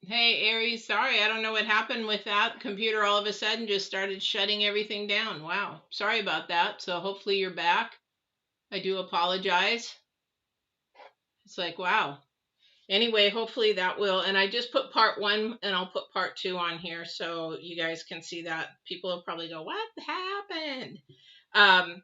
Hey, Aries, sorry, I don't know what happened with that. Computer all of a sudden just started shutting everything down. Wow. Sorry about that. So hopefully you're back. I do apologize. It's like, wow. Anyway, hopefully that will. And I just put part one and I'll put part two on here so you guys can see that. People will probably go, what happened? Um,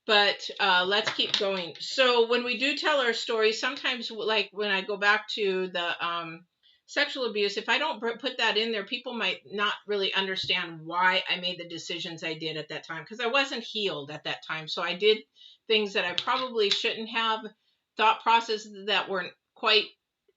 but let's keep going. So when we do tell our story, sometimes like when I go back to the sexual abuse, if I don't put that in there, people might not really understand why I made the decisions I did at that time, because I wasn't healed at that time. So I did things that I probably shouldn't have, thought processes that weren't quite,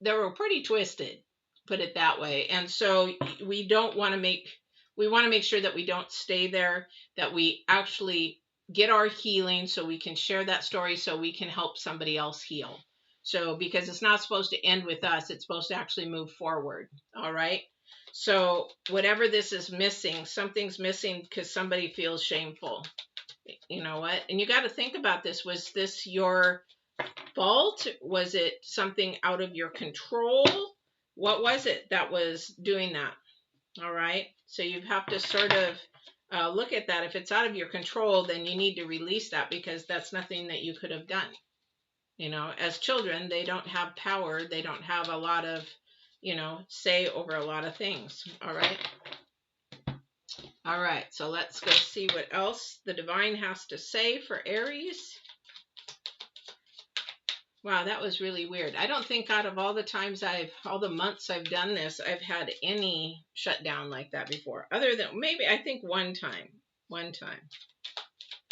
they were pretty twisted, put it that way. And so we don't want to make, we want to make sure that we don't stay there, that we actually get our healing so we can share that story so we can help somebody else heal. So, because it's not supposed to end with us, it's supposed to actually move forward. All right. So, whatever this is missing, something's missing because somebody feels shameful. You know what? And you got to think about this. Was this your fault? Was it something out of your control? What was it that was doing that? All right. So you have to sort of look at that. If it's out of your control, then you need to release that, because that's nothing that you could have done. You know, as children, they don't have power. They don't have a lot of, say over a lot of things. All right. All right. So let's go see what else the divine has to say for Aries. Wow, that was really weird. I don't think out of all the times all the months I've done this, I've had any shutdown like that before. Other than maybe, I think one time. One time.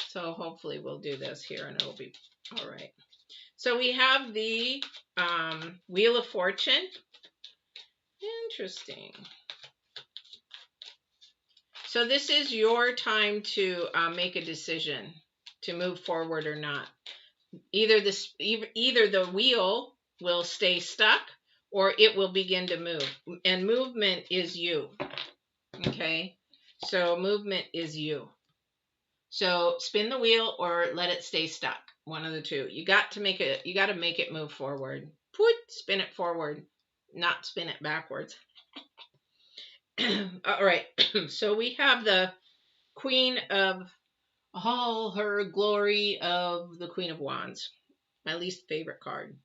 So hopefully we'll do this here and it'll be all right. So we have the Wheel of Fortune. Interesting. So this is your time to make a decision to move forward or not. Either the wheel will stay stuck or it will begin to move. And movement is you. Okay? So movement is you. So spin the wheel or let it stay stuck. One of the two. You got to make it move forward. Spin it forward, not spin it backwards. All right. So we have the Queen of all her glory of the Queen of Wands. My least favorite card.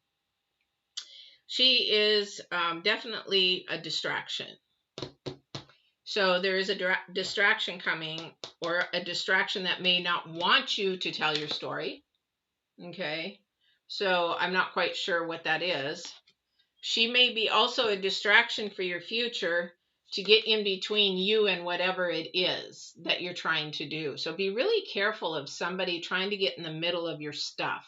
She is definitely a distraction. So there is a distraction coming, or a distraction that may not want you to tell your story. Okay. So I'm not quite sure what that is. She may be also a distraction for your future to get in between you and whatever it is that you're trying to do. So be really careful of somebody trying to get in the middle of your stuff.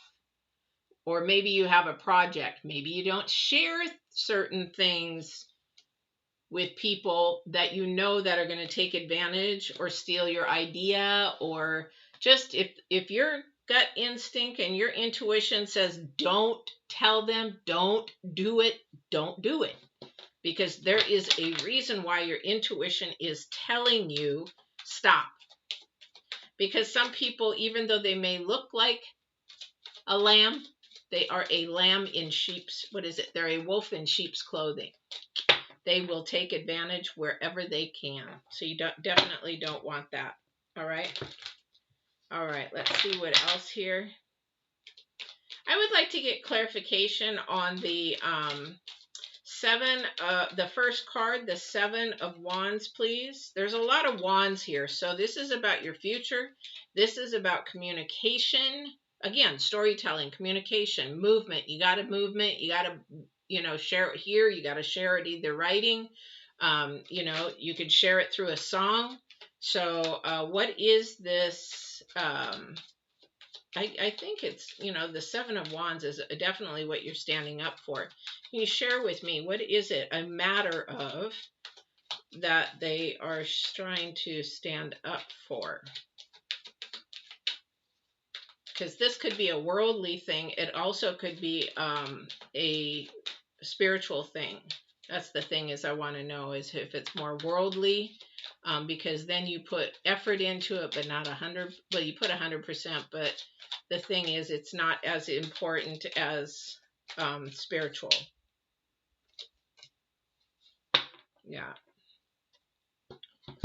Or maybe you have a project. Maybe you don't share certain things with people that you know that are going to take advantage or steal your idea, or just if your gut instinct and your intuition says don't tell them, don't do it, don't do it, because there is a reason why your intuition is telling you stop. Because some people, even though they may look like a lamb, they are a lamb in sheep's, what is it? They're a wolf in sheep's clothing. They will take advantage wherever they can. So you definitely don't want that. All right. All right. Let's see what else here. I would like to get clarification on the the first card, the 7 of Wands, please. There's a lot of wands here. So this is about your future. This is about communication. Again, storytelling, communication, movement. You got a movement. You got to, share it here. You got to share it either writing. You could share it through a song. So what is this? I think it's, the 7 of Wands is definitely what you're standing up for. Can you share with me, what is it a matter of that they are trying to stand up for? Because this could be a worldly thing. It also could be a spiritual thing. That's the thing, is I want to know is if it's more worldly, because then you put effort into it, but not 100. Well, you put 100%, but the thing is, it's not as important as spiritual. Yeah.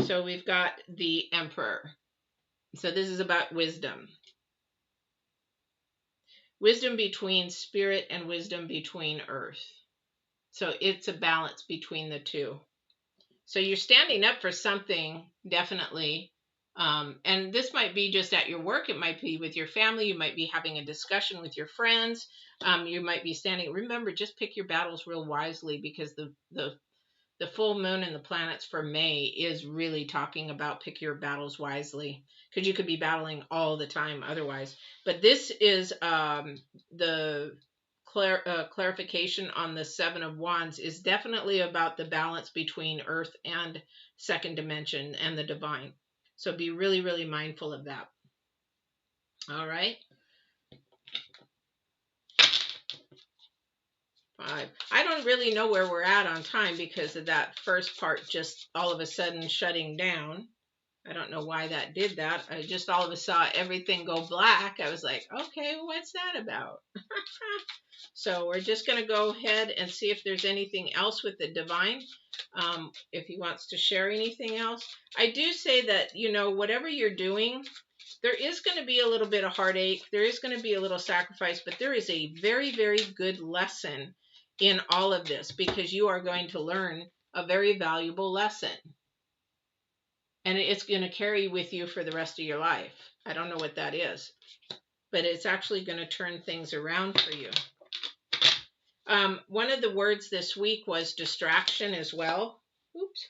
So we've got the Emperor. So this is about wisdom. Wisdom between spirit and wisdom between earth. So it's a balance between the two. So you're standing up for something, definitely. And this might be just at your work. It might be with your family. You might be having a discussion with your friends. You might be standing. Remember, just pick your battles real wisely, because the full moon and the planets for May is really talking about pick your battles wisely, because you could be battling all the time otherwise. But this is the clarification on the Seven of Wands is definitely about the balance between earth and second dimension and the divine. So be really, really mindful of that. All right. 5. I don't really know where we're at on time because of that first part just all of a sudden shutting down. I don't know why that did that. I just all of a sudden saw everything go black. I was like, okay, what's that about? So we're just going to go ahead and see if there's anything else with the divine. If he wants to share anything else. I do say that, you know, whatever you're doing, there is going to be a little bit of heartache. There is going to be a little sacrifice, but there is a very, very good lesson in all of this, because you are going to learn a very valuable lesson. And it's going to carry with you for the rest of your life. I don't know what that is, but it's actually going to turn things around for you. One of the words this week was distraction as well. Oops.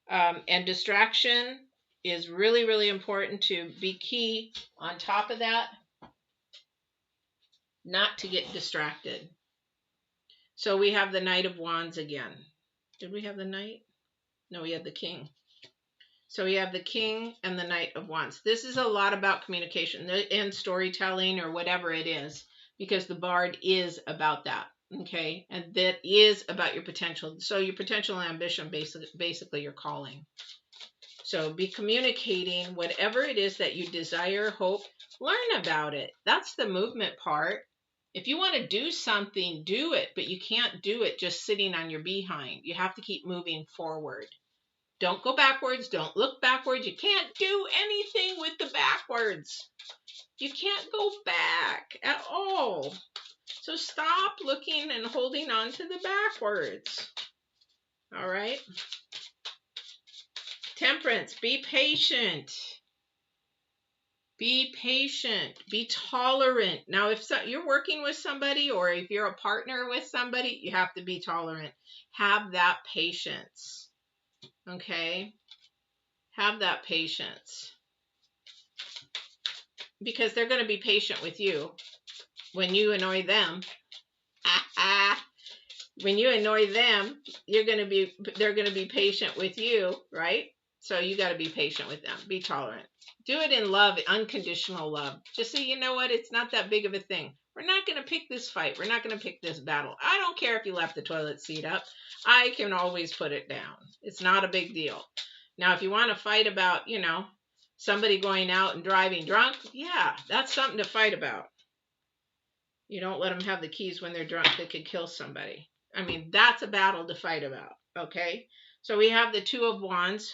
And distraction is really, really important to be key on top of that, not to get distracted. So we have the Knight of Wands again. Did we have the Knight? No, we had the King. So we have the King and the Knight of Wands. This is a lot about communication and storytelling, or whatever it is, because the Bard is about that. Okay. And that is about your potential. So your potential and ambition, basically your calling. So be communicating whatever it is that you desire, hope, learn about it. That's the movement part. If you want to do something, do it, but you can't do it just sitting on your behind. You have to keep moving forward. Don't go backwards. Don't look backwards. You can't do anything with the backwards. You can't go back at all. So stop looking and holding on to the backwards. All right. Temperance, be patient. Be patient. Be tolerant. Now, if you're working with somebody, or if you're a partner with somebody, you have to be tolerant. Have that patience. Okay? Have that patience. Because they're going to be patient with you when you annoy them. When you annoy them, they're going to be patient with you, right? So you got to be patient with them. Be tolerant. Do it in love, unconditional love. Just say, you know what? It's not that big of a thing. We're not going to pick this fight. We're not going to pick this battle. I don't care if you left the toilet seat up. I can always put it down. It's not a big deal. Now, if you want to fight about, you know, somebody going out and driving drunk, yeah, that's something to fight about. You don't let them have the keys when they're drunk. They could kill somebody. I mean, that's a battle to fight about. Okay? So we have the Two of Wands.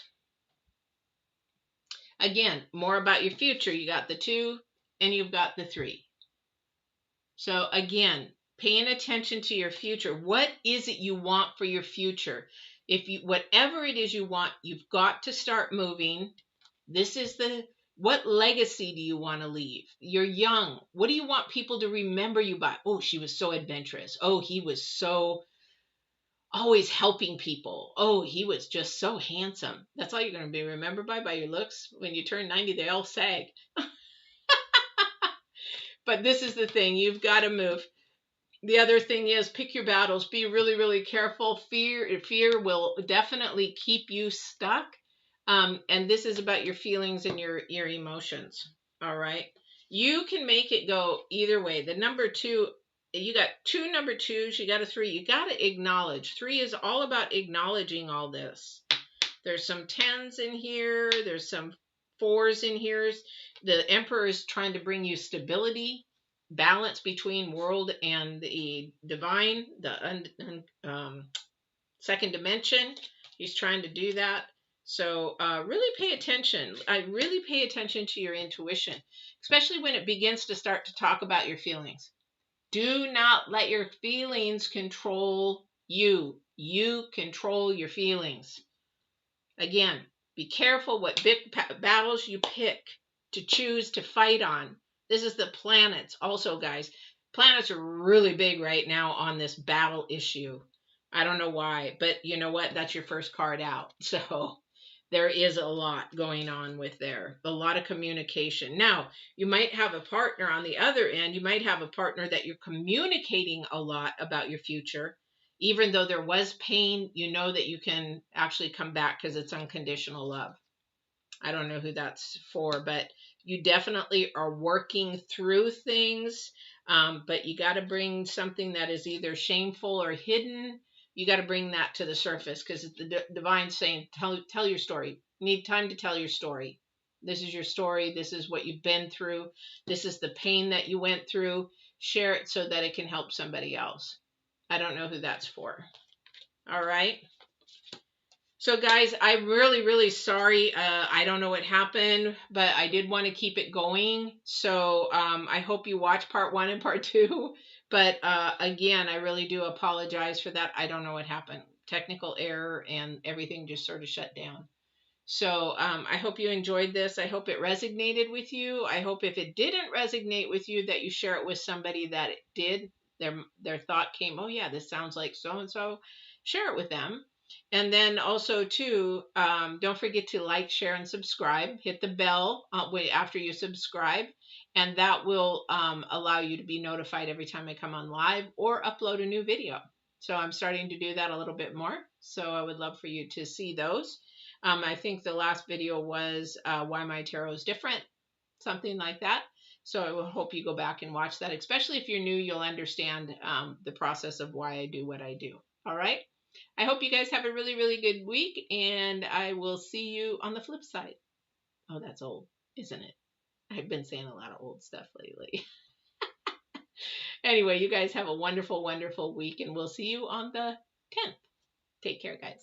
Again, more about your future. You got the 2 and you've got the 3. So again, paying attention to your future. What is it you want for your future? Whatever it is you want, you've got to start moving. This is what legacy do you want to leave? You're young. What do you want people to remember you by? Oh, she was so adventurous. Oh, he was so always helping people. Oh, he was just so handsome. That's all you're going to be remembered by your looks. When you turn 90, they all sag. But this is the thing. You've got to move. The other thing is pick your battles. Be really, really careful. Fear will definitely keep you stuck. And this is about your feelings and your emotions. All right. You can make it go either way. The number 2, you got 2 number 2s, you got a 3. You got to acknowledge. 3 is all about acknowledging all this. There's some 10s in here. There's some 4s in here. The Emperor is trying to bring you stability, balance between world and the divine, the second dimension. He's trying to do that. So really pay attention. I really pay attention to your intuition, especially when it begins to start to talk about your feelings. Do not let your feelings control you. You control your feelings. Again, be careful what big battles you pick to choose to fight on. This is the planets. Also, guys, planets are really big right now on this battle issue. I don't know why, but you know what? That's your first card out. So there is a lot going on with there, a lot of communication. Now, you might have a partner on the other end. You might have a partner that you're communicating a lot about your future. Even though there was pain, you know that you can actually come back because it's unconditional love. I don't know who that's for, but you definitely are working through things. But you got to bring something that is either shameful or hidden. You got to bring that to the surface because the divine's saying, tell your story. You need time to tell your story. This is your story. This is what you've been through. This is the pain that you went through. Share it so that it can help somebody else. I don't know who that's for. All right. So guys, I'm really, really sorry. I don't know what happened, but I did want to keep it going. So I hope you watch part 1 and part 2. But again, I really do apologize for that. I don't know what happened. Technical error and everything just sort of shut down. So I hope you enjoyed this. I hope it resonated with you. I hope if it didn't resonate with you that you share it with somebody that it did. Their thought came, oh yeah, this sounds like so-and-so. Share it with them. And then also too, don't forget to like, share, and subscribe. Hit the bell after you subscribe. And that will allow you to be notified every time I come on live or upload a new video. So I'm starting to do that a little bit more. So I would love for you to see those. I think the last video was why my tarot is different, something like that. So I will hope you go back and watch that. Especially if you're new, you'll understand the process of why I do what I do. All right. I hope you guys have a really, really good week, and I will see you on the flip side. Oh, that's old, isn't it? I've been saying a lot of old stuff lately. Anyway, you guys have a wonderful, wonderful week, and we'll see you on the 10th. Take care, guys.